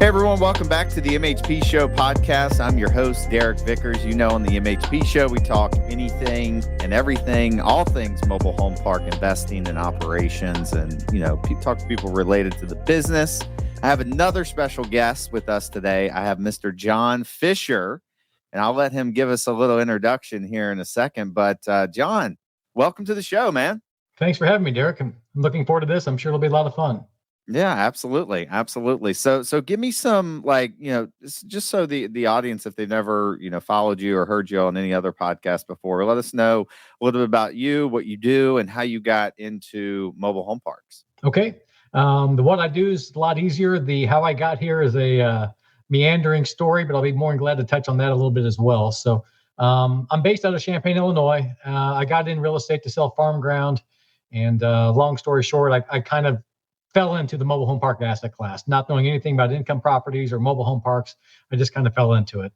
Hey everyone, welcome back to the MHP Show podcast. I'm your host, Derek Vickers. You know, on the MHP Show, we talk anything and everything, all things mobile home park investing and operations, and, talk to people related to the business. I have another special guest with us today. I have Mr. John Fisher, and I'll let him give us a little introduction here in a second. But John, welcome to the show, man. Thanks for having me, Derek. I'm looking forward to this. I'm sure it'll be a lot of fun. Yeah, absolutely. Absolutely. So give me some, just so the audience, if they've never, followed you or heard you on any other podcast before, let us know a little bit about you, what you do, and how you got into mobile home parks. Okay. What I do is a lot easier. The how I got here is a meandering story, but I'll be more than glad to touch on that a little bit as well. So I'm based out of Champaign, Illinois. I got in real estate to sell farm ground. And long story short, I kind of fell into the mobile home park asset class, not knowing anything about income properties or mobile home parks. I just kind of fell into it.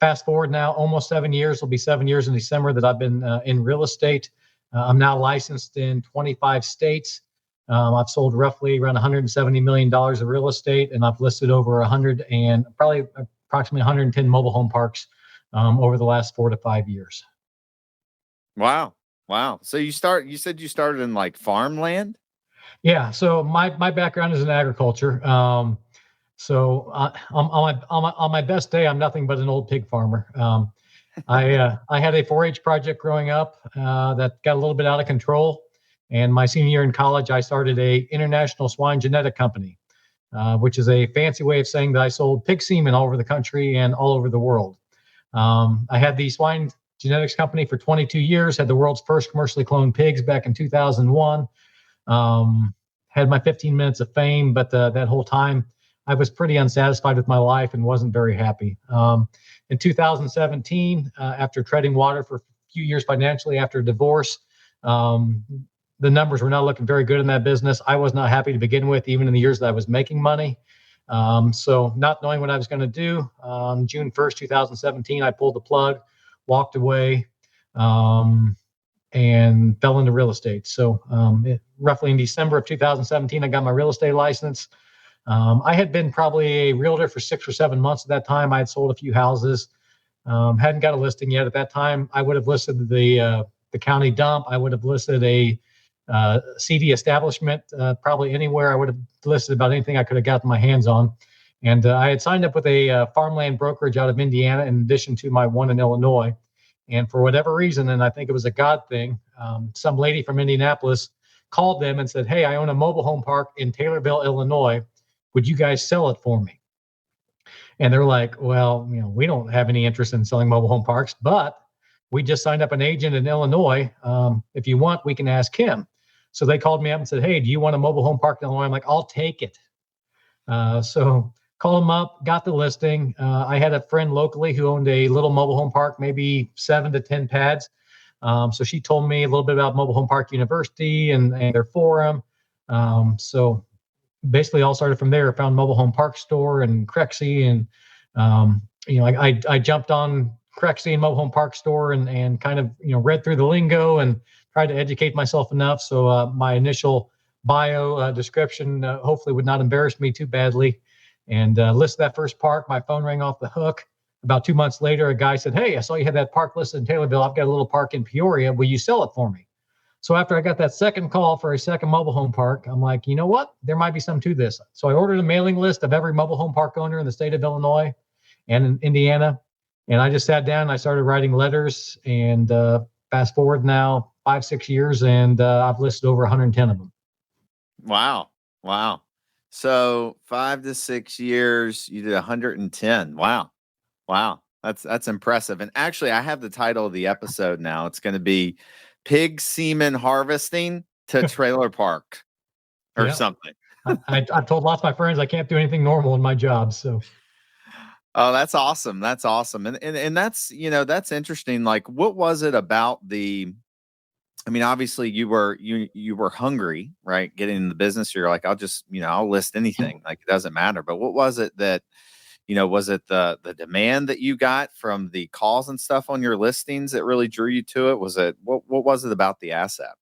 Fast forward now, almost 7 years, will be 7 years in December that I've been in real estate. I'm now licensed in 25 states. I've sold roughly around $170 million of real estate, and I've listed over approximately 110 mobile home parks over the last 4 to 5 years. Wow. So you said you started in like farmland? Yeah. So my background is in agriculture. On my best day, I'm nothing but an old pig farmer. I had a 4-H project growing up that got a little bit out of control. And my senior year in college, I started a international swine genetic company, which is a fancy way of saying that I sold pig semen all over the country and all over the world. I had the swine genetics company for 22 years, had the world's first commercially cloned pigs back in 2001. Had my 15 minutes of fame, but that whole time I was pretty unsatisfied with my life and wasn't very happy. In 2017, after treading water for a few years financially after a divorce, the numbers were not looking very good in that business. I was not happy to begin with, even in the years that I was making money. So not knowing what I was going to do, on June 1st, 2017, I pulled the plug, walked away, and fell into real estate. So roughly in December of 2017, I got my real estate license. I had been probably a realtor for 6 or 7 months at that time. I had sold a few houses, hadn't got a listing yet. At that time, I would have listed the county dump. I would have listed a CD establishment, probably anywhere. I would have listed about anything I could have gotten my hands on. And I had signed up with a farmland brokerage out of Indiana in addition to my one in Illinois. And for whatever reason, and I think it was a God thing, some lady from Indianapolis called them and said, "Hey, I own a mobile home park in Taylorville, Illinois. Would you guys sell it for me?" And they're like, "Well, we don't have any interest in selling mobile home parks, but we just signed up an agent in Illinois. If you want, we can ask him." So they called me up and said, "Hey, do you want a mobile home park in Illinois?" I'm like, "I'll take it." So called them up, got the listing. I had a friend locally who owned a little mobile home park, maybe 7 to 10 pads. So she told me a little bit about Mobile Home Park University and their forum. So basically all started from there. I found Mobile Home Park Store and Crexy. And, I jumped on Crexy and Mobile Home Park Store and kind of, read through the lingo and tried to educate myself enough. So my initial bio description hopefully would not embarrass me too badly. And listed that first park. My phone rang off the hook. About 2 months later, a guy said, "Hey, I saw you had that park listed in Taylorville. I've got a little park in Peoria. Will you sell it for me?" So after I got that second call for a second mobile home park, I'm like, you know what? There might be some to this. So I ordered a mailing list of every mobile home park owner in the state of Illinois and in Indiana. And I just sat down and I started writing letters. And fast forward now 5-6 years, and I've listed over 110 of them. Wow. So 5 to 6 years, you did 110. Wow. That's impressive. And actually, I have the title of the episode now. It's going to be Pig Semen Harvesting to Trailer Park or something. I've told lots of my friends I can't do anything normal in my job. So. Oh, that's awesome. That's awesome. And that's, that's interesting. Like, what was it about obviously you were hungry, right? Getting in the business. You're like, I'll list anything. Like, it doesn't matter. But what was it that, was it the demand that you got from the calls and stuff on your listings that really drew you to it? Was it, what was it about the asset?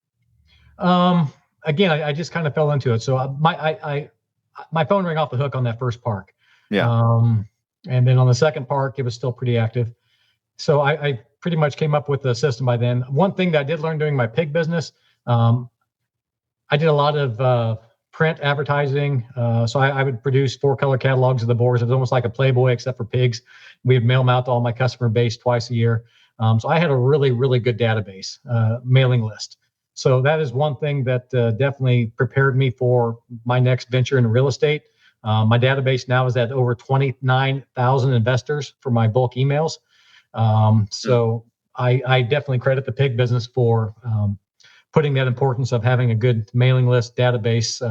Again, I just kind of fell into it. So my phone rang off the hook on that first park. Yeah. And then on the second park, it was still pretty active. So I pretty much came up with the system by then. One thing that I did learn doing my pig business, I did a lot of print advertising. So I would produce 4-color catalogs of the boars. It was almost like a Playboy, except for pigs. We would mail them out to all my customer base twice a year. So I had a really, really good database, mailing list. So that is one thing that definitely prepared me for my next venture in real estate. My database now is at over 29,000 investors for my bulk emails. So I definitely credit the pig business for putting that importance of having a good mailing list database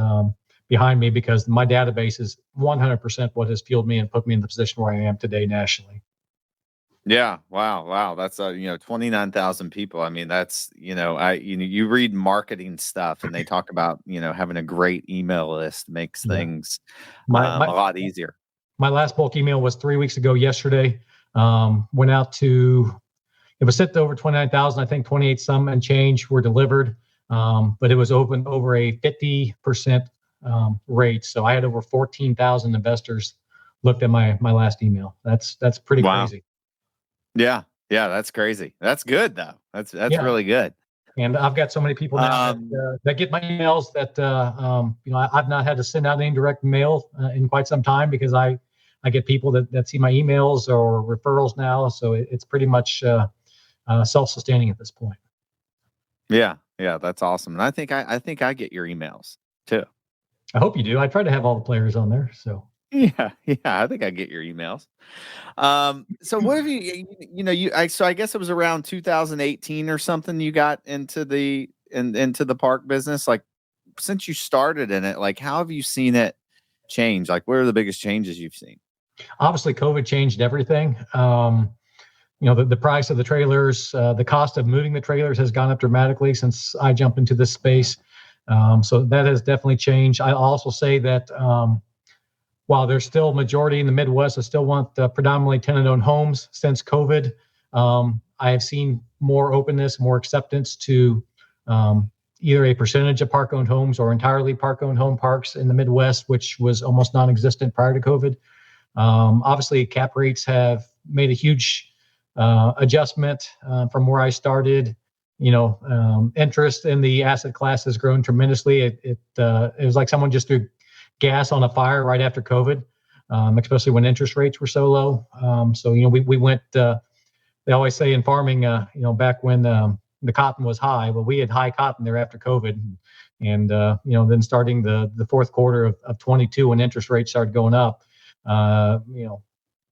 behind me, because my database is 100% what has fueled me and put me in the position where I am today nationally. Yeah. Wow. That's 29,000 people. I mean, that's, you read marketing stuff and they talk about, having a great email list makes things a lot easier. My last bulk email was 3 weeks ago yesterday. Went out to, it was set to over 29,000. I think 28 some and change were delivered. But it was open over a 50% rate. So I had over 14,000 investors looked at my last email. That's pretty crazy. Yeah. That's crazy. That's good though. That's really good. And I've got so many people now that get my emails that I've not had to send out any direct mail in quite some time, because I get people that see my emails or referrals now. So it's pretty much self-sustaining at this point. Yeah, that's awesome. And I think I get your emails too. I hope you do. I try to have all the players on there. So yeah, I think I get your emails. So what have so I guess it was around 2018 or something you got into the park business. Like, since you started in it, like, how have you seen it change? Like, what are the biggest changes you've seen? Obviously, COVID changed everything. The price of the trailers, the cost of moving the trailers has gone up dramatically since I jumped into this space. So that has definitely changed. I also say that while there's still majority in the Midwest, I still want predominantly tenant-owned homes. Since COVID, I have seen more openness, more acceptance to either a percentage of park-owned homes or entirely park-owned home parks in the Midwest, which was almost non-existent prior to COVID. Obviously, cap rates have made a huge adjustment from where I started. Interest in the asset class has grown tremendously. It was like someone just threw gas on a fire right after COVID, especially when interest rates were so low. So we went. They always say in farming, back when the cotton was high, well, we had high cotton there after COVID, and then starting the fourth quarter of 22 when interest rates started going up,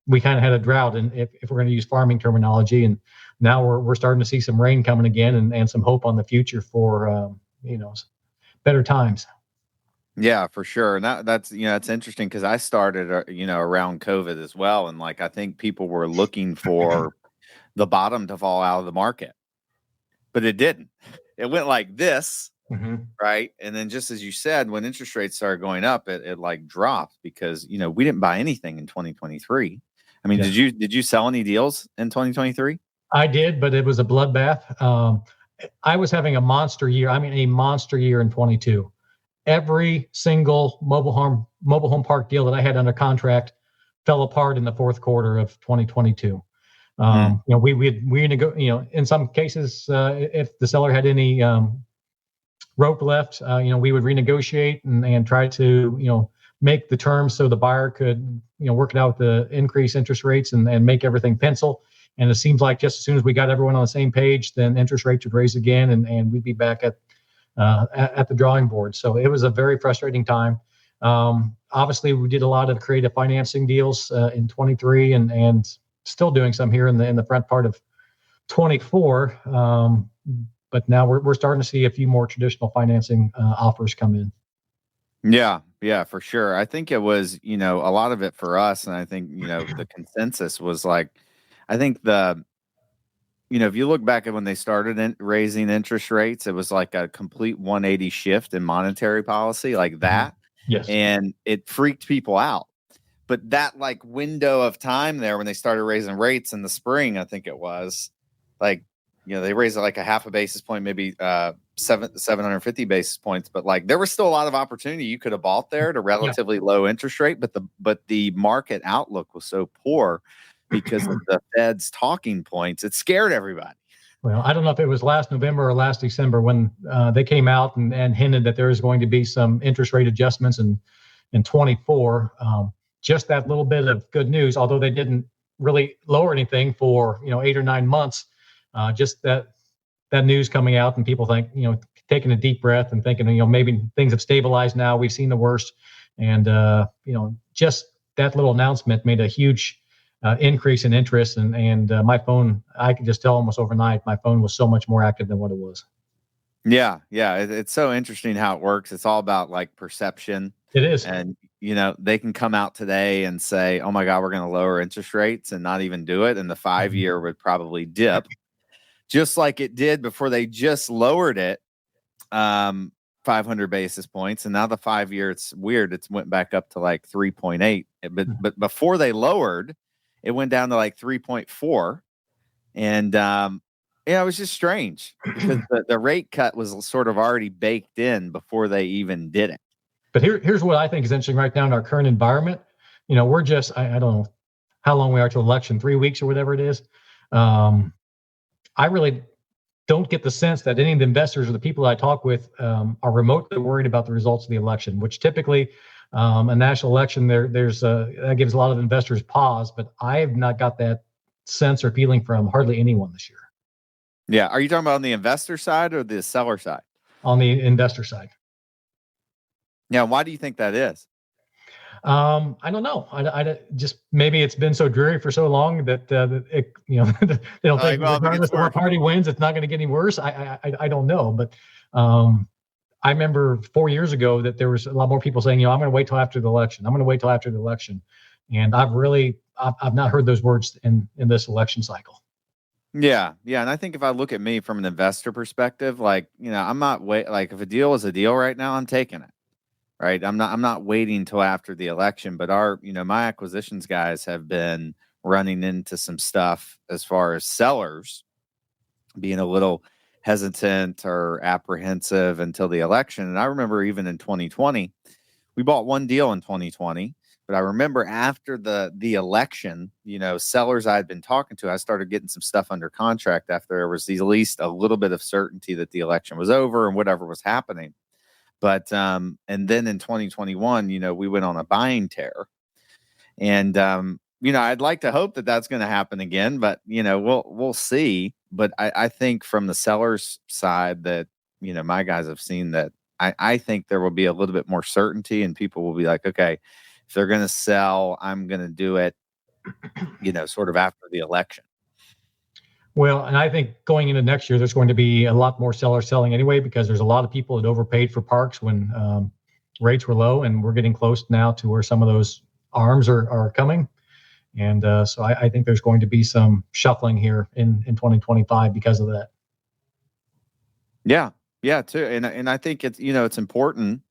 we kind of had a drought, and if we're going to use farming terminology, and now we're starting to see some rain coming again, and some hope on the future for better times. Yeah, for sure. And that's interesting, because I started around COVID as well, and like I think people were looking for the bottom to fall out of the market, but it didn't. It went like this, right? And then, just as you said, when interest rates started going up, it like dropped, because we didn't buy anything in 2023. I mean, did you sell any deals in 2023? I did, but it was a bloodbath. I was having a monster year. I mean, a monster year in 22. Every single mobile home park deal that I had under contract fell apart in the fourth quarter of 2022. In some cases, if the seller had any rope left, we would renegotiate and try to make the terms so the buyer could work it out with the increased interest rates and make everything pencil. And it seems like just as soon as we got everyone on the same page, then interest rates would raise again, and we'd be back at the drawing board. So it was a very frustrating time. Obviously, we did a lot of creative financing deals in 23, and still doing some here in the front part of 24. But now we're starting to see a few more traditional financing offers come in. Yeah, for sure. I think it was, a lot of it for us. And I think, the consensus was like, I think if you look back at when they started raising interest rates, it was like a complete 180 shift in monetary policy, like that. Yes. And it freaked people out. But that like window of time there when they started raising rates in the spring, I think it was like, they raised it like a half a basis point, maybe 750 basis points, but like there was still a lot of opportunity. You could have bought there at a relatively low interest rate, but the market outlook was so poor because of the Fed's talking points. It scared everybody. Well, I don't know if it was last November or last December when they came out and hinted that there is going to be some interest rate adjustments in 24. Just that little bit of good news, although they didn't really lower anything for 8 or 9 months. Just that news coming out and people think taking a deep breath and thinking maybe things have stabilized now. We've seen the worst, and just that little announcement made a huge increase in interest, and my phone, I could just tell almost overnight, my phone was so much more active than what it was. Yeah. It's so interesting how it works. It's all about like perception. It is. And, they can come out today and say, oh my God, we're going to lower interest rates and not even do it. And the 5-year would probably dip just like it did before they just lowered it 500 basis points. And now the 5-year, it's weird. It's went back up to like 3.8. But before they lowered, it went down to like 3.4. And it was just strange because the rate cut was sort of already baked in before they even did it. But here's what I think is interesting right now in our current environment. We're just, I don't know how long we are to election, 3 weeks or whatever it is. I really don't get the sense that any of the investors or the people I talk with are remotely worried about the results of the election, which typically a national election, there's that gives a lot of investors pause, but I have not got that sense or feeling from hardly anyone this year. Yeah. Are you talking about on the investor side or the seller side? On the investor side. Yeah. Why do you think that is? I don't know. I just maybe it's been so dreary for so long that they don't think regardless of what party wins, it's not going to get any worse. I don't know, but I remember 4 years ago that there was a lot more people saying, I'm going to wait till after the election. I'm going to wait till after the election, and I've not heard those words in this election cycle. Yeah. And I think if I look at me from an investor perspective, like I'm not like if a deal is a deal right now, I'm taking it. Right. I'm not waiting till after the election, but my acquisitions guys have been running into some stuff as far as sellers being a little hesitant or apprehensive until the election. And I remember even in 2020, we bought one deal in 2020, but I remember after the election, sellers I had been talking to, I started getting some stuff under contract after there was at least a little bit of certainty that the election was over and whatever was happening. But and then in 2021, we went on a buying tear, and I'd like to hope that that's going to happen again, but we'll see. But I think from the seller's side that my guys have seen that I think there will be a little bit more certainty, and people will be like, okay, if they're going to sell, I'm going to do it, sort of after the election. Well, and I think going into next year, there's going to be a lot more sellers selling anyway, because there's a lot of people that overpaid for parks when rates were low, and we're getting close now to where some of those arms are coming. And so I think there's going to be some shuffling here in 2025 because of that. Yeah, too. And I think it's, it's important.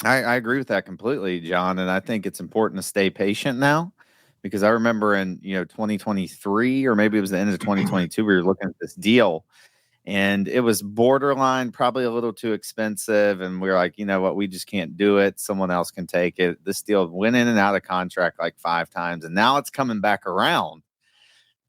I agree with that completely, John. And I think it's important to stay patient now. Because I remember in 2023 or maybe it was the end of 2022, we were looking at this deal and it was borderline, probably a little too expensive. And we were like, what, we just can't do it. Someone else can take it. This deal went in and out of contract like 5 times. And now it's coming back around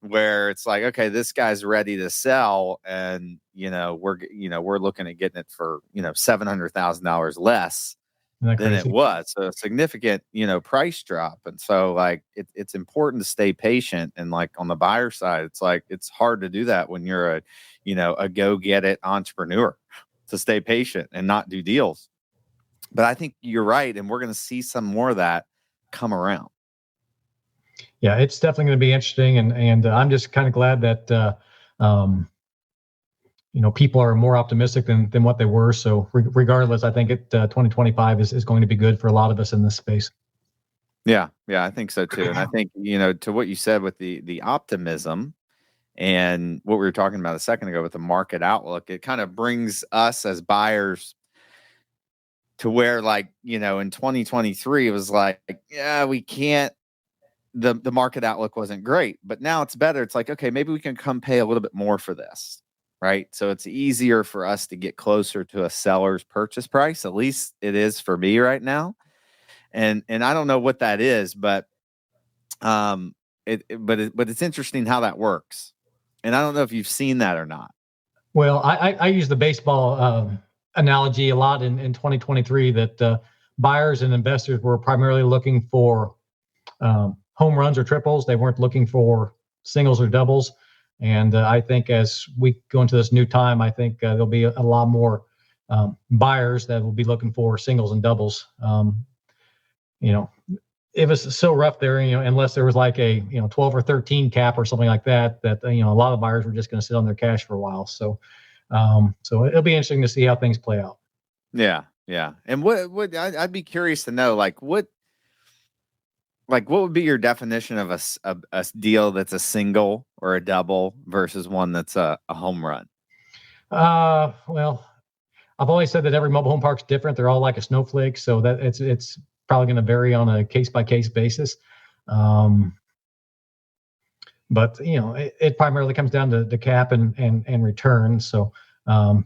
where it's like, okay, this guy's ready to sell. And, we're looking at getting it for, $700,000 less than it was. So a significant, price drop. And so like it's important to stay patient. And like on the buyer side, it's like it's hard to do that when you're a go get it entrepreneur, to stay patient and not do deals. But I think you're right, and we're going to see some more of that come around. Yeah, it's definitely going to be interesting, and I'm just kind of glad that people are more optimistic than what they were. So regardless, I think 2025 is going to be good for a lot of us in this space. Yeah, I think so too. And I think, to what you said with the optimism and what we were talking about a second ago with the market outlook, it kind of brings us as buyers to where like, in 2023, it was like, yeah, we can't, the market outlook wasn't great, but now it's better. It's like, okay, maybe we can come pay a little bit more for this. right? So it's easier for us to get closer to a seller's purchase price. At least it is for me right now. And I don't know what that is, but but it's interesting how that works. And I don't know if you've seen that or not. Well, I use the baseball analogy a lot in 2023 that buyers and investors were primarily looking for home runs or triples. They weren't looking for singles or doubles. And I think as we go into this new time, I think there'll be a lot more buyers that will be looking for singles and doubles. You know, it was so rough there, unless there was like a 12 or 13 cap or something like that, a lot of buyers were just going to sit on their cash for a while. So so it'll be interesting to see how things play out. Yeah, yeah. And what I'd be curious to know, what would be your definition of a deal that's a single or a double versus one that's a home run? Well, I've always said that every mobile home park's different. They're all like a snowflake, so that it's probably going to vary on a case by case basis. But it primarily comes down to the cap and return. So a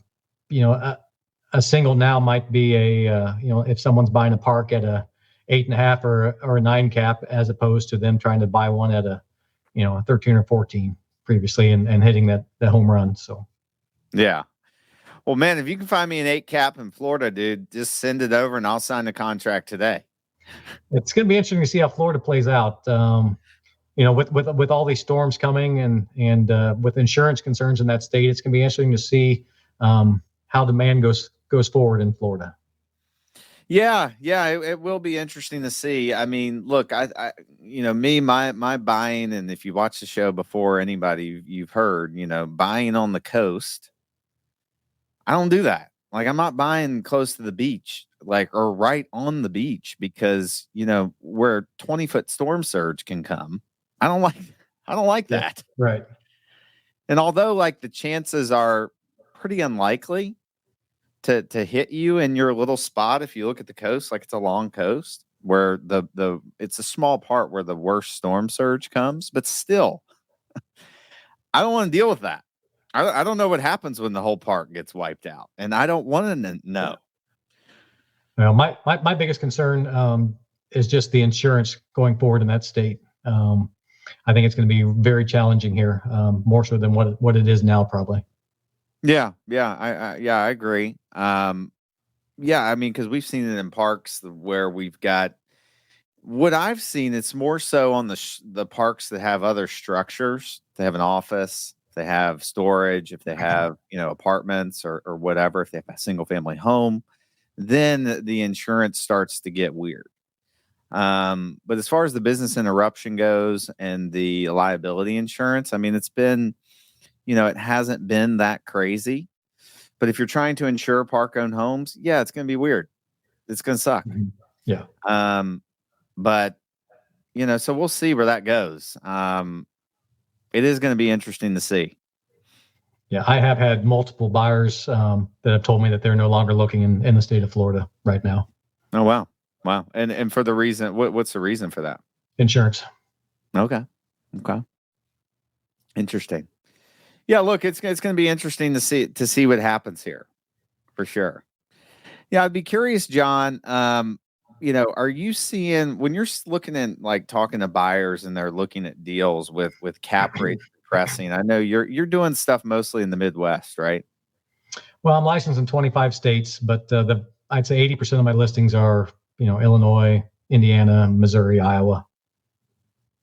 single now might be if someone's buying a park at a 8.5 or a 9 cap, as opposed to them trying to buy one at a 13 or 14 previously and hitting that home run. So yeah. Well, man, if you can find me an 8 cap in Florida, dude, just send it over and I'll sign the contract today. It's going to be interesting to see how Florida plays out. With all these storms coming and with insurance concerns in that state, it's going to be interesting to see how demand goes forward in Florida. Yeah, it will be interesting to see. I mean, look, my buying, and if you watch the show before, anybody you've heard, buying on the coast, I don't do that. Like, I'm not buying close to the beach, or right on the beach, because where 20-foot storm surge can come. I don't like that. Right. And although the chances are pretty unlikely to hit you in your little spot, if you look at the coast, it's a long coast where it's a small part where the worst storm surge comes, but still, I don't want to deal with that. I don't know what happens when the whole park gets wiped out, and I don't want to know. Well, my biggest concern is just the insurance going forward in that state. I think it's going to be very challenging here, more so than what it is now, probably. Yeah, I agree. I mean, because we've seen it in parks where we've got. What I've seen, it's more so on the parks that have other structures. They have an office, they have storage, if they have apartments or whatever, if they have a single family home, then the insurance starts to get weird. But as far as the business interruption goes and the liability insurance, I mean, it's been, it hasn't been that crazy. But if you're trying to insure park-owned homes, yeah, it's going to be weird. It's going to suck. Mm-hmm. Yeah. But so we'll see where that goes. It is going to be interesting to see. Yeah, I have had multiple buyers that have told me that they're no longer looking in the state of Florida right now. Oh, wow. And for the reason, what's the reason for that? Insurance. Okay. Interesting. Yeah, look, it's going to be interesting to see what happens here, for sure. Yeah, I'd be curious, John. Are you seeing, when you're looking at talking to buyers and they're looking at deals with cap rates compressing? I know you're doing stuff mostly in the Midwest, right? Well, I'm licensed in 25 states, but I'd say 80% of my listings are Illinois, Indiana, Missouri, Iowa.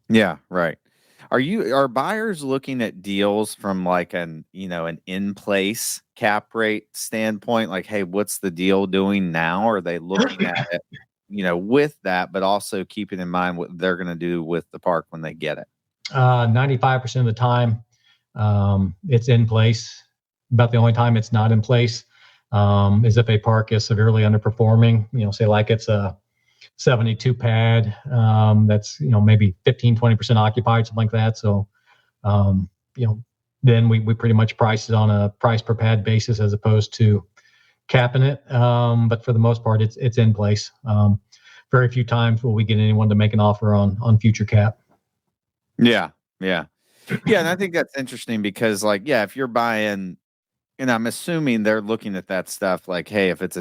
Yeah, right. Are buyers looking at deals from an in-place cap rate standpoint? Hey, what's the deal doing now? Or are they looking at it, with that, but also keeping in mind what they're going to do with the park when they get it? 95% of the time, it's in place. About the only time it's not in place is if a park is severely underperforming, say it's a 72 pad that's maybe 15-20% occupied, something like that. So then we pretty much price it on a price per pad basis as opposed to capping it. But for the most part, it's in place. Very few times will we get anyone to make an offer on future cap. Yeah. And I think that's interesting because if you're buying And I'm assuming they're looking at that stuff like, hey, if it's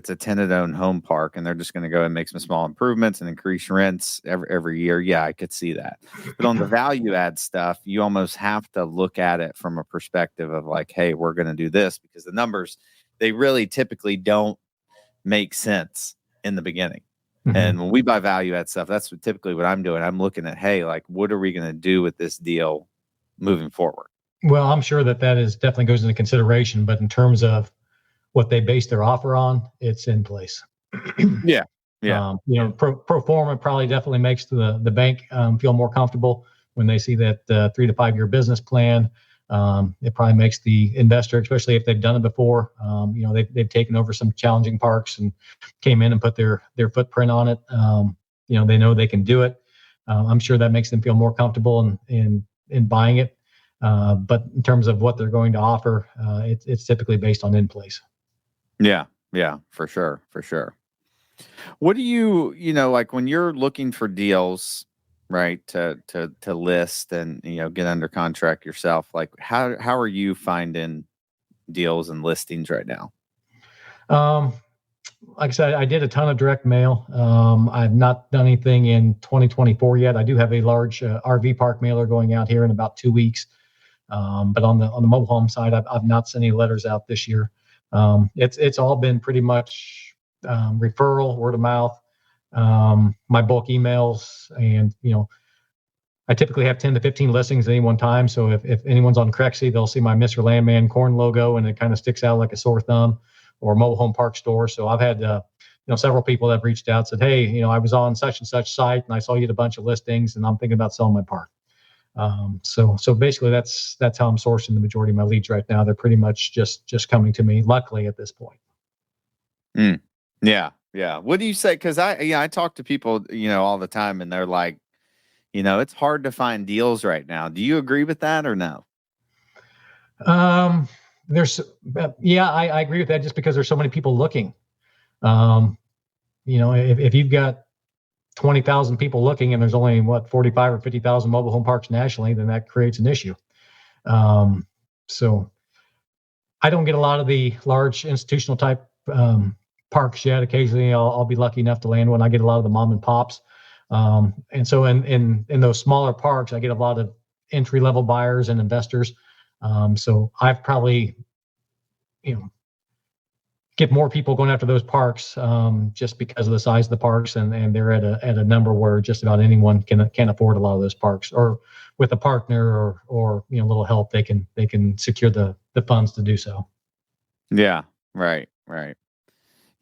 a tenant-owned home park and they're just going to go and make some small improvements and increase rents every year, yeah, I could see that. But on the value add stuff, you almost have to look at it from a perspective of like, hey, we're going to do this, because the numbers, they really typically don't make sense in the beginning. Mm-hmm. And when we buy value add stuff, that's typically what I'm doing. I'm looking at, hey, like, what are we going to do with this deal moving forward? Well, I'm sure that is definitely goes into consideration, but in terms of what they base their offer on, it's in place. Yeah. Yeah. Pro forma probably definitely makes the bank feel more comfortable when they see that 3 to 5 year business plan. It probably makes the investor, especially if they've done it before, they've taken over some challenging parks and came in and put their footprint on it. They know they can do it. I'm sure that makes them feel more comfortable in buying it. But in terms of what they're going to offer, it's typically based on in place. Yeah. Yeah, for sure. For sure. What do you like when you're looking for deals, right, to list and, get under contract yourself, like how are you finding deals and listings right now? Like I said, I did a ton of direct mail. I've not done anything in 2024 yet. I do have a large RV park mailer going out here in about 2 weeks. But on the mobile home side, I've not sent any letters out this year. It's all been pretty much referral, word of mouth, my bulk emails, and I typically have 10 to 15 listings at any one time. So if anyone's on Crexy, they'll see my Mr. Landman corn logo, and it kind of sticks out like a sore thumb, or mobile home park store. So I've had several people that have reached out, said, hey, I was on such and such site and I saw you had a bunch of listings and I'm thinking about selling my park. So basically that's how I'm sourcing the majority of my leads right now. They're pretty much just coming to me, luckily, at this point. Yeah. Yeah. What do you say? Cause I talk to people, all the time, and they're like, it's hard to find deals right now. Do you agree with that or no? I agree with that, just because there's so many people looking. If you've got 20,000 people looking and there's only 45 or 50,000 mobile home parks nationally, then that creates an issue. So I don't get a lot of the large institutional type parks yet. Occasionally I'll be lucky enough to land one. I get a lot of the mom and pops. And so in those smaller parks, I get a lot of entry level buyers and investors. So I've probably, get more people going after those parks just because of the size of the parks, and they're at a number where just about anyone can afford a lot of those parks, or with a partner or a little help, they can secure the funds to do so. Yeah. Right.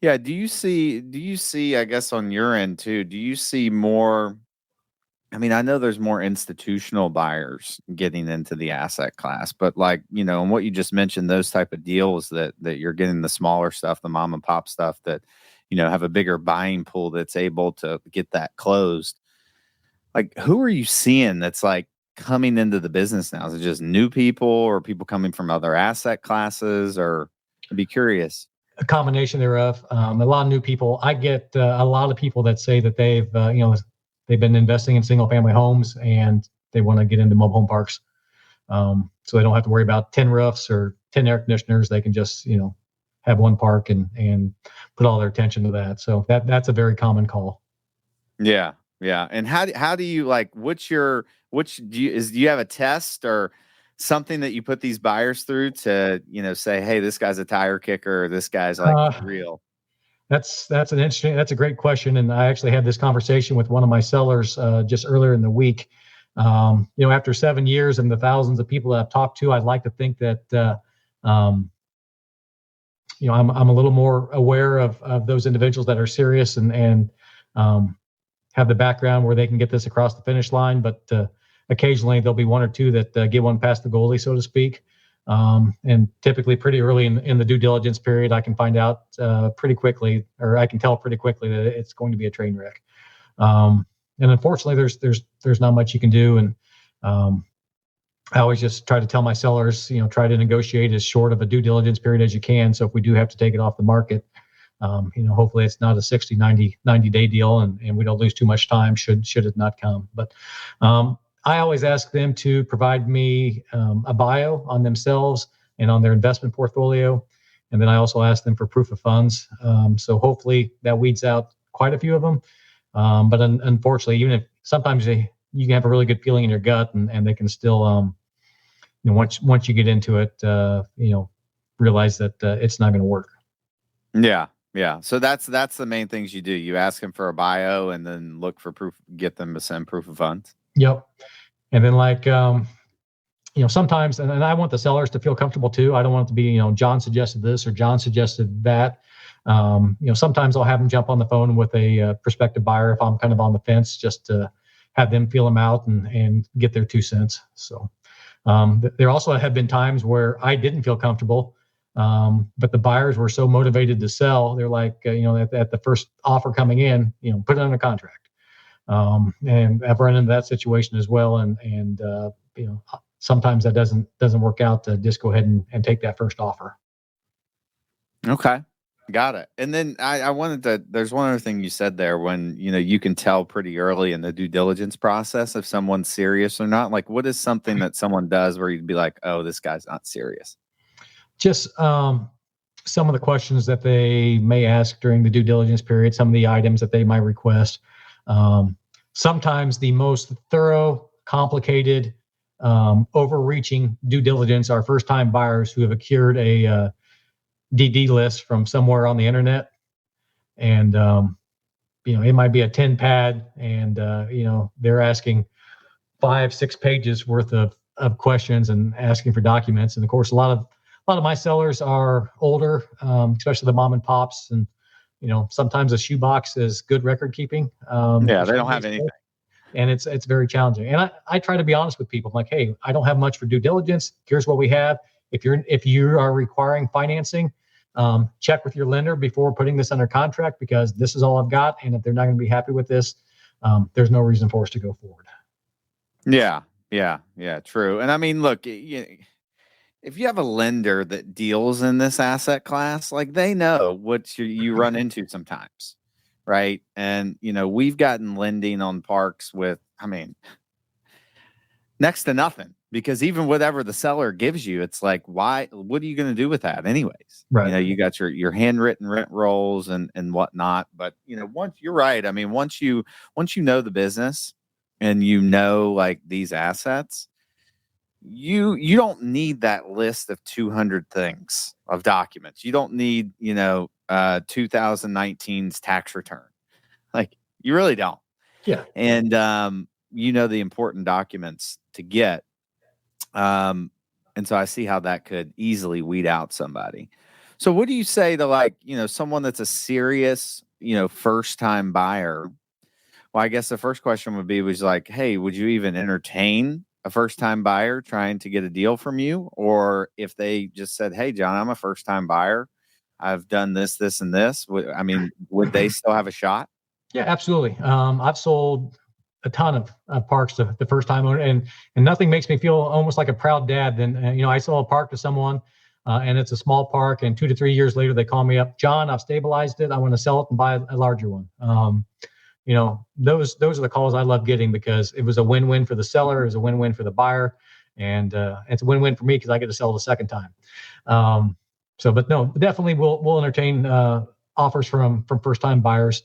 Yeah. Do you see, I guess on your end too, do you see more? I mean, I know there's more institutional buyers getting into the asset class, but like, and what you just mentioned, those type of deals that you're getting, the smaller stuff, the mom and pop stuff that, have a bigger buying pool that's able to get that closed. Like, who are you seeing that's like coming into the business now? Is it just new people or people coming from other asset classes? Or I'd be curious. A combination thereof. A lot of new people. I get a lot of people that say that they've been investing in single family homes and they want to get into mobile home parks. So they don't have to worry about 10 roofs or 10 air conditioners. They can just, have one park and put all their attention to that. So that's a very common call. Yeah. Yeah. And how do you like, do you have a test or something that you put these buyers through to, say, hey, this guy's a tire kicker, or this guy's like real? That's a great question. And I actually had this conversation with one of my sellers just earlier in the week. After 7 years and the thousands of people that I've talked to, I'd like to think that, I'm a little more aware of those individuals that are serious and have the background where they can get this across the finish line. But occasionally there'll be one or two that get one past the goalie, so to speak. And typically pretty early in the due diligence period, I can find out pretty quickly, or I can tell pretty quickly that it's going to be a train wreck. And unfortunately, there's not much you can do. And I always just try to tell my sellers, try to negotiate as short of a due diligence period as you can. So if we do have to take it off the market, hopefully it's not a 60, 90 day deal and we don't lose too much time should it not come. But I always ask them to provide me a bio on themselves, and on their investment portfolio. And then I also ask them for proof of funds. So hopefully that weeds out quite a few of them. But unfortunately, even if sometimes you can have a really good feeling in your gut, and they can still, once you get into it, realize that it's not going to work. Yeah. Yeah. So that's the main things you do. You ask them for a bio and then look for proof, get them to send proof of funds. Yep. And then sometimes, and I want the sellers to feel comfortable too. I don't want it to be, John suggested this or John suggested that. Sometimes I'll have them jump on the phone with a prospective buyer if I'm kind of on the fence, just to have them feel them out and get their 2 cents. So there also have been times where I didn't feel comfortable, but the buyers were so motivated to sell. They're like, at the first offer coming in, put it under contract. And I've run into that situation as well. And sometimes that doesn't work out to just go ahead and take that first offer. Okay. Got it. And then I wanted to, there's one other thing you said there when, you can tell pretty early in the due diligence process if someone's serious or not. Like, what is something that someone does where you'd be like, oh, this guy's not serious? Just some of the questions that they may ask during the due diligence period, some of the items that they might request. Sometimes the most thorough, complicated, overreaching due diligence are first-time buyers who have acquired a DD list from somewhere on the internet, and it might be a 10 pad, and they're asking 5-6 pages worth of questions and asking for documents. And of course, a lot of my sellers are older, especially the mom and pops, and sometimes a shoebox is good record keeping. They don't have anything. And it's very challenging. And I try to be honest with people. I'm like, hey, I don't have much for due diligence. Here's what we have. If you are requiring financing, check with your lender before putting this under contract, because this is all I've got. And if they're not going to be happy with this, there's no reason for us to go forward. Yeah. True. And I mean, look, if you have a lender that deals in this asset class, like, they know what you run into sometimes. Right. And, we've gotten lending on parks with, next to nothing, because even whatever the seller gives you, it's like, why, what are you going to do with that anyways? Right. You got your handwritten rent rolls and whatnot. But, once you're right. I mean, once you know the business and like these assets, you don't need that list of 200 things of documents. You don't need, 2019's tax return. Like, you really don't. Yeah. And, the important documents to get. And so I see how that could easily weed out somebody. So what do you say to someone that's a serious, first time buyer? Well, I guess the first question was like, hey, would you even entertain a first time buyer trying to get a deal from you? Or if they just said, hey, John, I'm a first time buyer, I've done this, this, and this. Would they still have a shot? Yeah, absolutely. I've sold a ton of parks to the first time owner, and nothing makes me feel almost like a proud dad than, I sell a park to someone, and it's a small park, and 2 to 3 years later, they call me up, John, I've stabilized it. I want to sell it and buy a larger one. Those are the calls I love getting, because it was a win-win for the seller, it was a win-win for the buyer, and it's a win-win for me because I get to sell it a second time. But no, definitely we'll entertain offers from first-time buyers.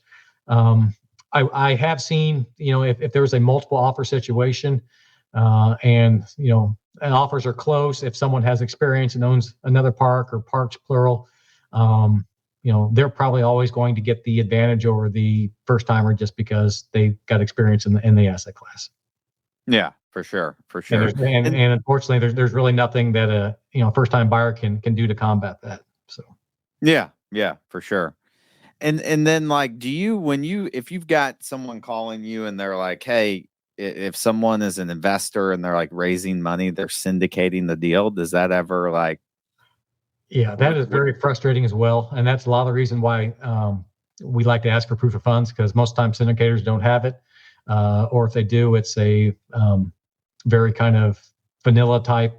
I have seen, if there was a multiple offer situation, and offers are close, if someone has experience and owns another park or parks plural, they're probably always going to get the advantage over the first timer just because they've got experience in the asset class. Yeah, for sure. And unfortunately, there's really nothing that a first time buyer can do to combat that. So. Yeah, for sure. And then if you've got someone calling you and they're like, hey, if someone is an investor and they're like raising money, they're syndicating the deal, does that ever Yeah, that is very frustrating as well. And that's a lot of the reason why we like to ask for proof of funds, because most times syndicators don't have it. Or if they do, it's a very kind of vanilla type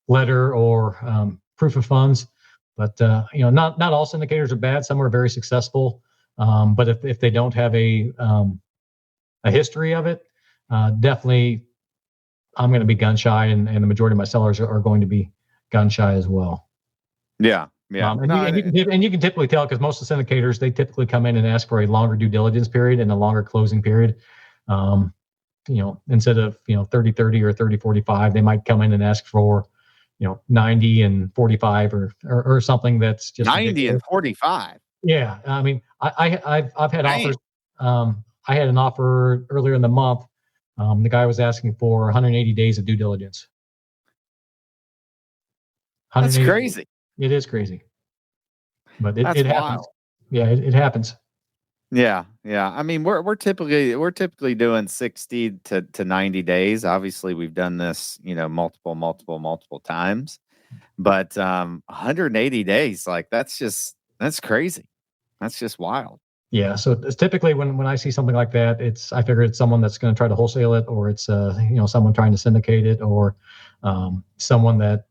letter or proof of funds. But not all syndicators are bad. Some are very successful. But if they don't have a history of it, definitely I'm going to be gun shy, and the majority of my sellers are going to be gun shy as well. Yeah. Yeah. And you can typically tell, because most of the syndicators, they typically come in and ask for a longer due diligence period and a longer closing period. Instead of 30-30 or 30-45, they might come in and ask for 90 and 45 or something that's just 90 ridiculous. and 45. Yeah, I mean, I've had Dang. offers. I had an offer earlier in the month. The guy was asking for 180 days of due diligence. That's crazy. It is crazy, but it happens. Wild. Yeah, it happens. Yeah. Yeah. I mean, we're typically doing 60 to 90 days. Obviously we've done this, multiple times, but 180 days, like that's crazy. That's just wild. Yeah. So it's typically when I see something like that, I figure it's someone that's going to try to wholesale it, or it's someone trying to syndicate it, or someone that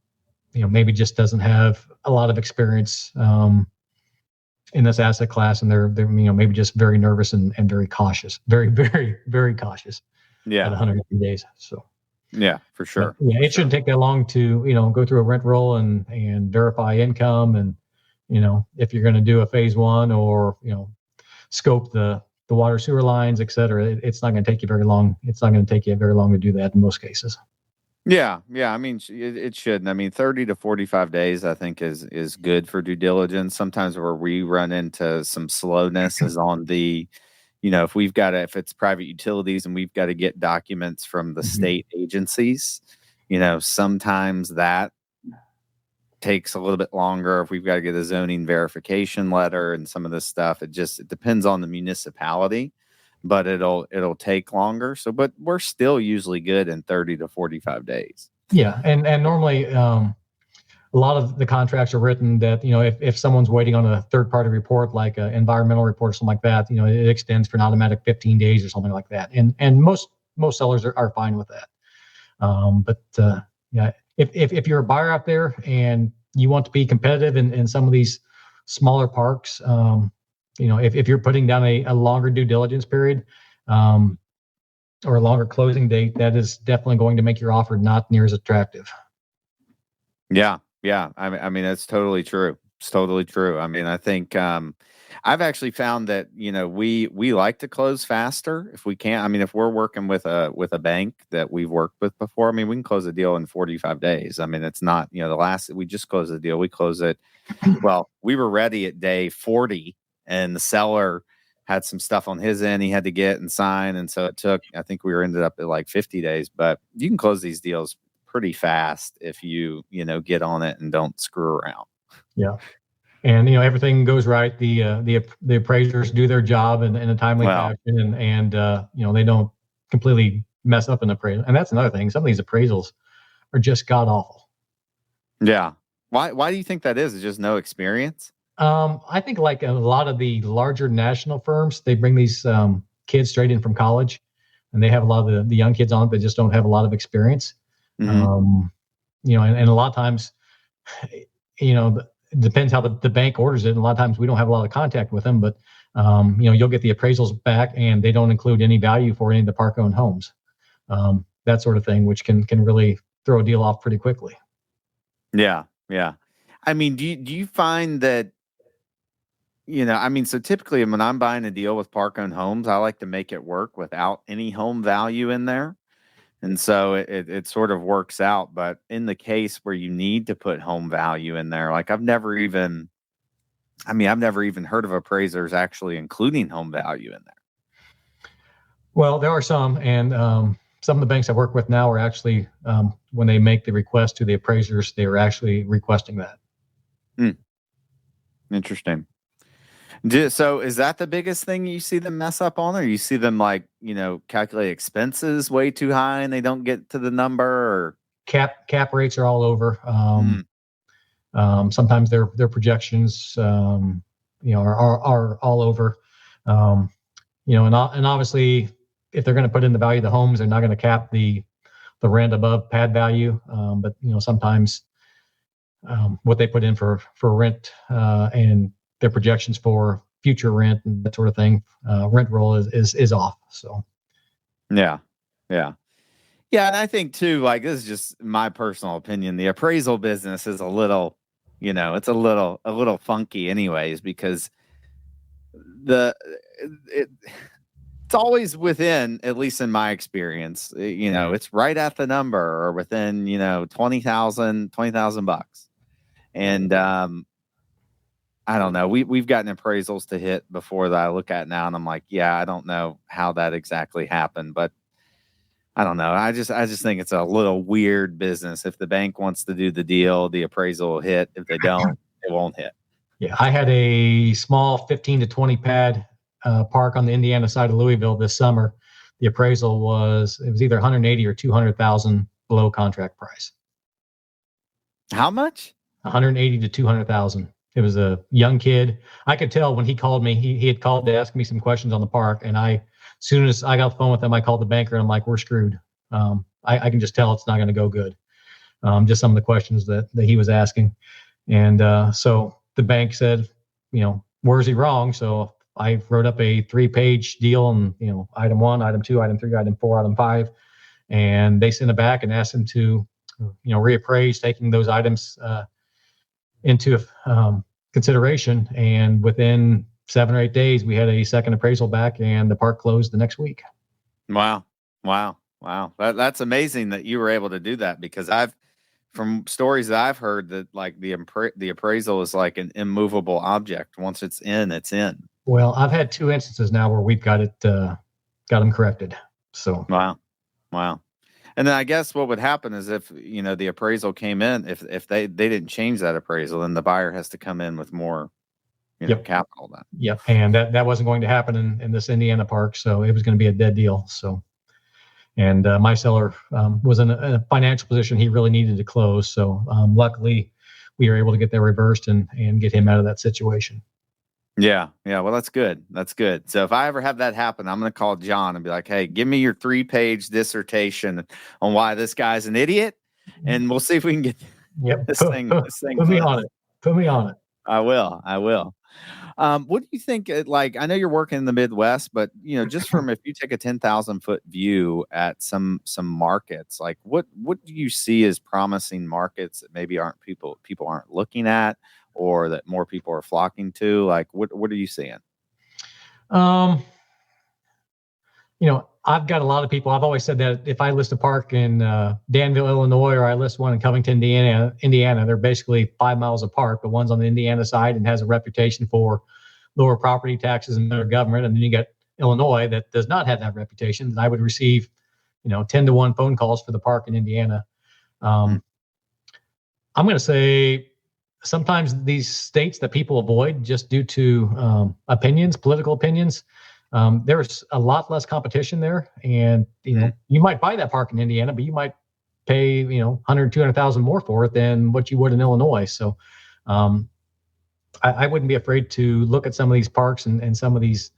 maybe just doesn't have a lot of experience in this asset class, and they're maybe just very nervous and very cautious, very, very, very cautious. Yeah. At 180 days. So. Yeah, for sure. But, it shouldn't take that long to go through a rent roll and verify income, and if you're going to do a phase one, or scope the water sewer lines, et cetera. It's not going to take you very long. It's not going to take you very long to do that in most cases. Yeah. I mean, it shouldn't. I mean, 30 to 45 days, I think, is good for due diligence. Sometimes where we run into some slowness is on the, if it's private utilities and we've got to get documents from the state agencies, sometimes that takes a little bit longer. If we've got to get a zoning verification letter and some of this stuff, it depends on the municipality, but it'll take longer. So, but we're still usually good in 30 to 45 days. Yeah. And normally, a lot of the contracts are written that, if someone's waiting on a third party report, like an environmental report or something like that, it extends for an automatic 15 days or something like that. And most sellers are fine with that. If you're a buyer out there and you want to be competitive in some of these smaller parks, if you're putting down a longer due diligence period, or a longer closing date, that is definitely going to make your offer not near as attractive. Yeah. I mean, that's totally true. It's totally true. I mean, I think I've actually found that we like to close faster if we can. I mean, if we're working with a bank that we've worked with before, I mean, we can close a deal in 45 days. I mean, it's not we just closed the deal. We closed it. Well, we were ready at day 40, and the seller had some stuff on his end he had to get and sign, and so it took. I think we ended up at like 50 days. But you can close these deals pretty fast if you get on it and don't screw around. Yeah. And everything goes right. The appraisers do their job in a timely fashion, and they don't completely mess up an appraisal. And that's another thing. Some of these appraisals are just god awful. Yeah. Why do you think that is? It's just no experience? I think like a lot of the larger national firms, they bring these kids straight in from college, and they have a lot of the young kids on it that just don't have a lot of experience. And a lot of times, it depends how the bank orders it. And a lot of times we don't have a lot of contact with them, but you'll get the appraisals back and they don't include any value for any of the park owned homes, that sort of thing, which can really throw a deal off pretty quickly. Yeah. I mean, do you find that, so typically when I'm buying a deal with park owned homes, I like to make it work without any home value in there. And so it sort of works out. But in the case where you need to put home value in there, like I've never even heard of appraisers actually including home value in there. Well, there are some, and some of the banks I work with now are actually, when they make the request to the appraisers, they are actually requesting that. Interesting. So is that the biggest thing you see them mess up on, or you see them calculate expenses way too high and they don't get to the number, or cap rates are all over. Sometimes their projections, are all over. And obviously if they're going to put in the value of the homes, they're not going to cap the rent above pad value. But sometimes what they put in for rent and their projections for future rent and that sort of thing, rent roll is off. So, yeah. Yeah, and I think too, like this is just my personal opinion. The appraisal business is a little, it's a little funky, anyways, because the it, it's always within, at least in my experience, it's right at the number or within, 20,000 bucks. And I don't know. We've gotten appraisals to hit before that I look at now, and I'm like, yeah, I don't know how that exactly happened, but I don't know. I just think it's a little weird business. If the bank wants to do the deal, the appraisal will hit. If they don't, it won't hit. Yeah, I had a small 15 to 20 pad park on the Indiana side of Louisville this summer. The appraisal was either 180 or 200,000 below contract price. How much? 180 to 200,000. It was a young kid. I could tell when he called me, he had called to ask me some questions on the park. And as soon as I got the phone with him, I called the banker and I'm like, we're screwed. I can just tell it's not going to go good. Just some of the questions that he was asking. And so the bank said, where is he wrong? So I wrote up a 3-page deal and, item 1, item 2, item 3, item 4, item 5. And they sent it back and asked him to, reappraise, taking those items into consideration. And within 7 or 8 days, we had a second appraisal back and the park closed the next week. Wow. That's amazing that you were able to do that, because from stories that I've heard, that like the appraisal is like an immovable object. Once it's in, it's in. Well, I've had 2 instances now where we've got them corrected. So wow. And then I guess what would happen is if the appraisal came in, if they didn't change that appraisal, then the buyer has to come in with more capital then. Yep. And that wasn't going to happen in this Indiana park, so it was going to be a dead deal. So, and my seller was in a financial position he really needed to close. So luckily, we were able to get that reversed and get him out of that situation. Yeah. Well, that's good. So if I ever have that happen, I'm going to call John and be like, hey, give me your 3-page dissertation on why this guy's an idiot, and we'll see if we can get this thing. Put me on it. I will. What do you think? Like, I know you're working in the Midwest, but just from if you take a 10,000-foot view at some markets, like what do you see as promising markets that maybe people aren't looking at, or that more people are flocking to? Like, what are you seeing? I've got a lot of people. I've always said that if I list a park in Danville, Illinois, or I list one in Covington, Indiana, they're basically 5 miles apart, but one's on the Indiana side and has a reputation for lower property taxes and better government. And then you got Illinois that does not have that reputation. And I would receive, 10 to 1 phone calls for the park in Indiana. I'm going to say sometimes these states that people avoid just due to political opinions, there's a lot less competition there. And, you might buy that park in Indiana, but you might pay, 100, 200,000 more for it than what you would in Illinois. So I wouldn't be afraid to look at some of these parks and some of these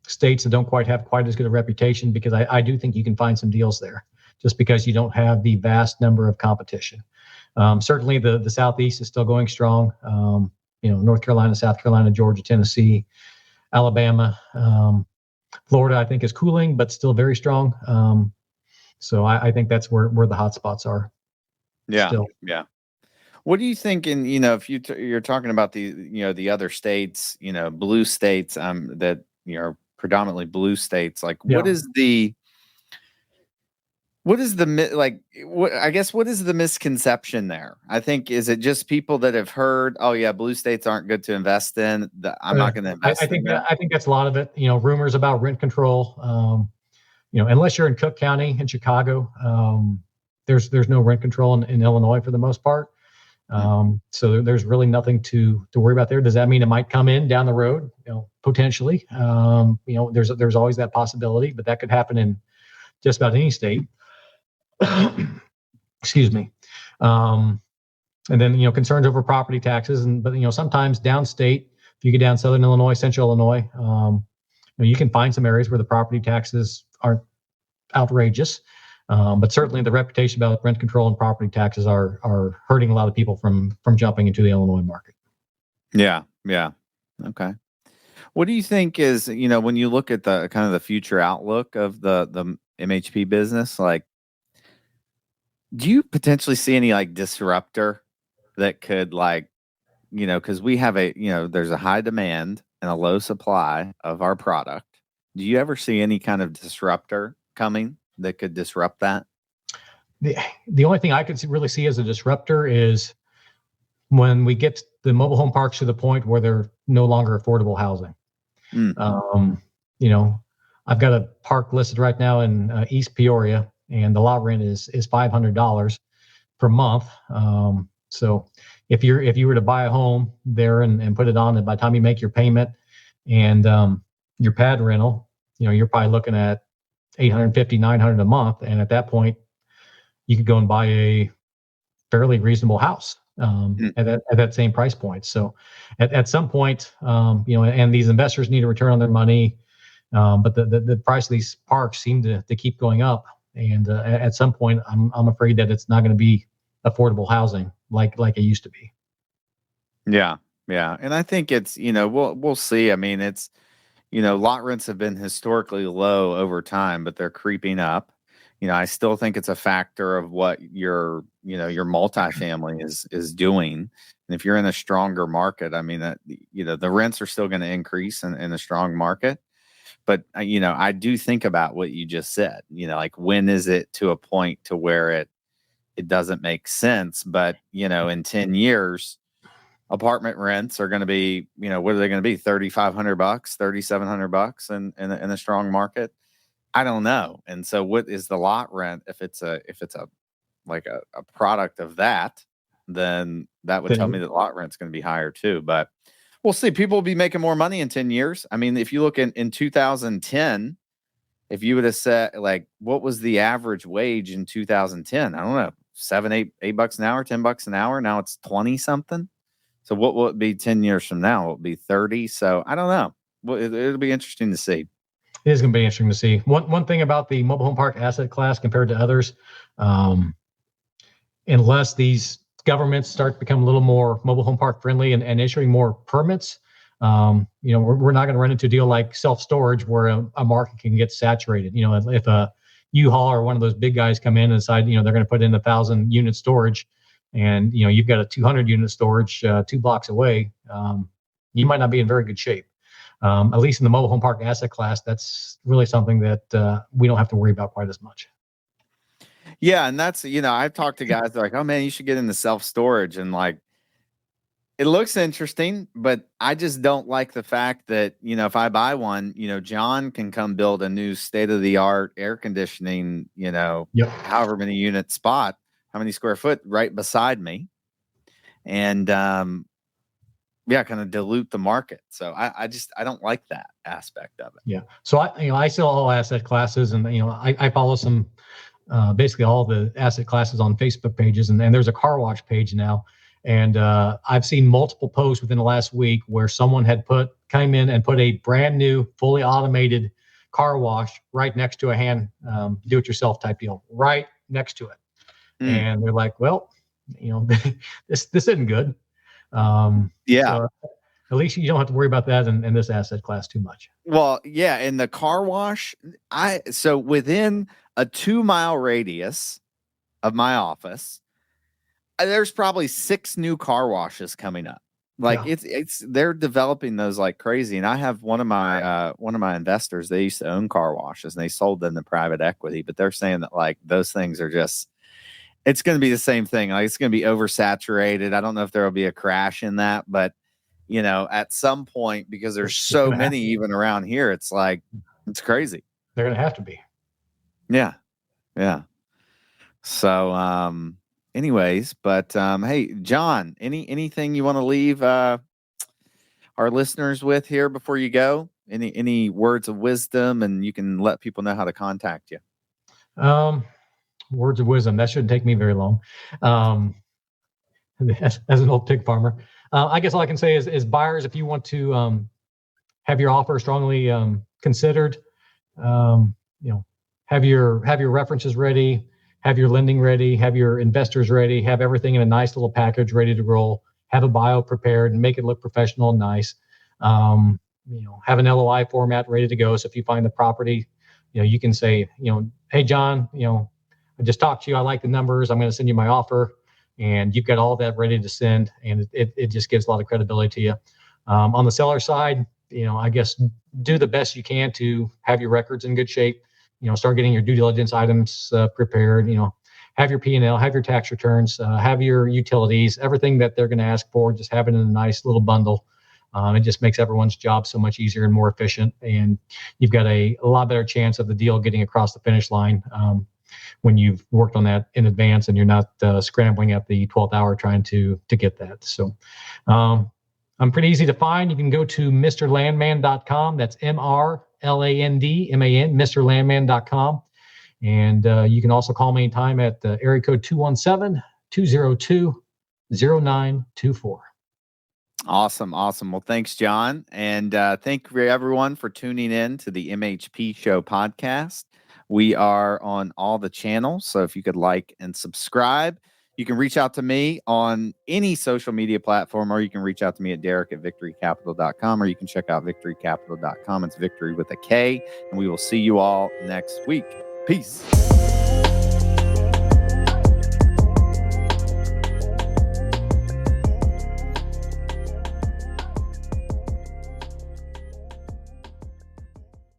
states that don't quite have quite as good a reputation, because I do think you can find some deals there just because you don't have the vast number of competition. Certainly the Southeast is still going strong. North Carolina, South Carolina, Georgia, Tennessee, Alabama, Florida, I think is cooling, but still very strong. So I think that's where the hot spots are. Yeah. Still. Yeah. What do you think if you're talking about the other states, blue states, that, predominantly blue states, like what is the misconception there? I think, is it just people that have heard, oh yeah, blue states aren't good to invest in, that I'm not going to invest in them? I think that's a lot of it. Rumors about rent control. Unless you're in Cook County in Chicago, there's no rent control in Illinois for the most part. So there's really nothing to worry about there. Does that mean it might come in down the road? Potentially. There's always that possibility, but that could happen in just about any state. Excuse me. And then, concerns over property taxes, but sometimes downstate, if you get down Southern Illinois, Central Illinois, you can find some areas where the property taxes aren't outrageous. But certainly the reputation about rent control and property taxes are hurting a lot of people from jumping into the Illinois market. Yeah. Okay. What do you think is, when you look at the kind of the future outlook of the MHP business, like, Do you potentially see any like disruptor that could like, because we have there's a high demand and a low supply of our product. Do you ever see any kind of disruptor coming that could disrupt that? The only thing I could really see as a disruptor is when we get the mobile home parks to the point where they're no longer affordable housing. Mm. You know, I've got a park listed right now in East Peoria, and the lot rent is $500 per month. So if you were to buy a home there and put it on, and by the time you make your payment and your pad rental, you're probably looking at $850, $900 a month, and at that point, you could go and buy a fairly reasonable house at that same price point. So at some point, and these investors need a return on their money, but the price of these parks seem to keep going up. And at some point, I'm afraid that it's not going to be affordable housing like it used to be. Yeah, yeah, and I think it's we'll see. I mean, it's lot rents have been historically low over time, but they're creeping up. I still think it's a factor of what your multifamily is doing. And if you're in a stronger market, I mean, that the rents are still going to increase in a strong market. But I do think about what you just said. Like when is it to a point to where it doesn't make sense? But in 10 years, apartment rents are going to be, what are they going to be? $3,500, $3,700 in a strong market. I don't know. And so what is the lot rent? If it's a product of that, then that would tell me that lot rent's going to be higher too. But we'll see. People will be making more money in 10 years. I mean, if you look in 2010, if you would have said like, what was the average wage in 2010? I don't know, $8 an hour, $10 an hour. Now it's 20 something. So what will it be 10 years from now? Will it be 30? So I don't know. Well, it'll be interesting to see. It is going to be interesting to see. One thing about the mobile home park asset class compared to others, unless these governments start to become a little more mobile home park friendly and issuing more permits, we're not going to run into a deal like self-storage where a market can get saturated. If a U-Haul or one of those big guys come in and decide, they're going to put in 1,000 unit storage, and you've got a 200 unit storage 2 blocks away, you might not be in very good shape. At least in the mobile home park asset class, that's really something that we don't have to worry about quite as much. Yeah, and that's I've talked to guys that are like, oh man, you should get into self-storage, and like it looks interesting, but I just don't like the fact that if I buy one, John can come build a new state-of-the-art air conditioning, however many unit spot, how many square foot right beside me, and kind of dilute the market. So I don't like that aspect of it. Yeah. So I sell all asset classes, and I follow some basically all the asset classes on Facebook pages, and there's a car wash page now, and I've seen multiple posts within the last week where someone had came in and put a brand new, fully automated car wash right next to a hand do-it-yourself type deal, right next to it, and they're like, well, this isn't good. So at least you don't have to worry about that in this asset class too much. Well, yeah, in the car wash, so within a 2-mile radius of my office, there's probably 6 new car washes coming up. Like it's they're developing those like crazy. And I have one of my investors, they used to own car washes and they sold them to private equity, but they're saying that like those things are just, it's going to be the same thing. Like it's going to be oversaturated. I don't know if there will be a crash in that, but at some point, because there's so many even around here, it's like, it's crazy. They're going to have to be. Yeah. Yeah. So, anyways, but, hey, John, anything you want to leave, our listeners with here before you go? Any words of wisdom, and you can let people know how to contact you. Words of wisdom. That shouldn't take me very long. As an old pig farmer, I guess all I can say is buyers, if you want to have your offer strongly considered, have your references ready, have your lending ready, have your investors ready, have everything in a nice little package ready to roll, have a bio prepared and make it look professional and nice. Have an LOI format ready to go. So if you find the property, you can say, hey, John, I just talked to you. I like the numbers. I'm going to send you my offer. And you've got all that ready to send. And it just gives a lot of credibility to you. On the seller side, I guess do the best you can to have your records in good shape. Start getting your due diligence items prepared. Have your P&L, have your tax returns, have your utilities, everything that they're going to ask for. Just have it in a nice little bundle. It just makes everyone's job so much easier and more efficient. And you've got a lot better chance of the deal getting across the finish line when you've worked on that in advance and you're not scrambling at the 12th hour trying to get that. So I'm pretty easy to find. You can go to mrlandman.com. That's MRLANDMAN, mrlandman.com. And you can also call me anytime at area code 217-202-0924. Awesome. Well, thanks, John. And thank you everyone for tuning in to the MHP Show podcast. We are on all the channels. So if you could like and subscribe, you can reach out to me on any social media platform, or you can reach out to me at derek@victorycapital.com, or you can check out victorycapital.com. It's victory with a K. And we will see you all next week. Peace.